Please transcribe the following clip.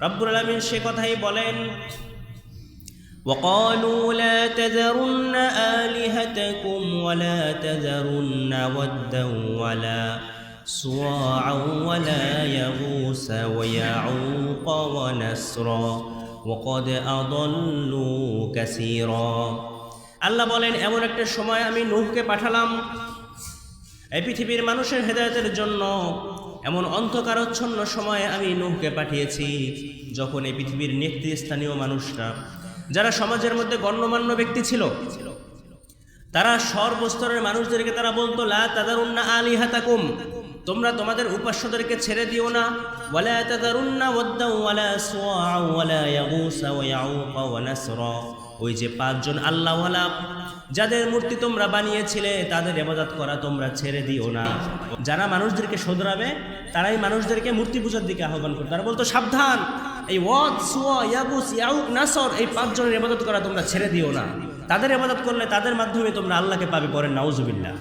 রব্বুল আলামিন সে কথাই বলেন, وقالوا لا تذرن آلهتكم ولا تذرن ودا ولا سواعا ولا يغوث ويعوق ونسرا وقد أضلوا كثيرا। আল্লাহ বলেন, এমন একটা সময় আমি নূহকে পাঠালাম এই পৃথিবীর মানুষের হেদায়েতের জন্য। এমন অন্ধকারচ্ছন্ন সময়ে আমি নূহকে পাঠিয়েছি যখন এই পৃথিবীর নেতৃস্থানীয় মানুষরা, যারা সমাজের মধ্যে গণ্যমান্য ব্যক্তি ছিল, তারা সর্বস্তরের মানুষদেরকে তারা বলতো, লা তাযারুন্না আলিহাতাকুম, তোমরা তোমাদের উপাস্যদেরকে ছেড়ে দিও না, ওয়ালা তাযারুন্না ওয়াদ্দা ওয়ালা সুওয়া ওয়ালা ইয়াগুসা ওয়া ইয়াউকা ওয়া নাসরা। ওই যে পাঁচজন আল্লাহওয়ালা যাদের মূর্তি তোমরা বানিয়েছিলে তাদের ইবাদত করা তোমরা ছেড়ে দিও না। যারা মানুষদেরকে শোধরাবে তারাই মানুষদেরকে মূর্তি পূজার দিকে আহ্বান করতো। তারা বলতো, সাবধান, এই ওয়াদ সুওয়া ইয়াগুস ইয়াউক নাসর, এই পাঁচজনের ইবাদত করা তোমরা ছেড়ে দিও না। তাদের ইবাদত করলে তাদের মাধ্যমে তোমরা আল্লাহকে পাবে। পরে নাউজুবিল্লাহ।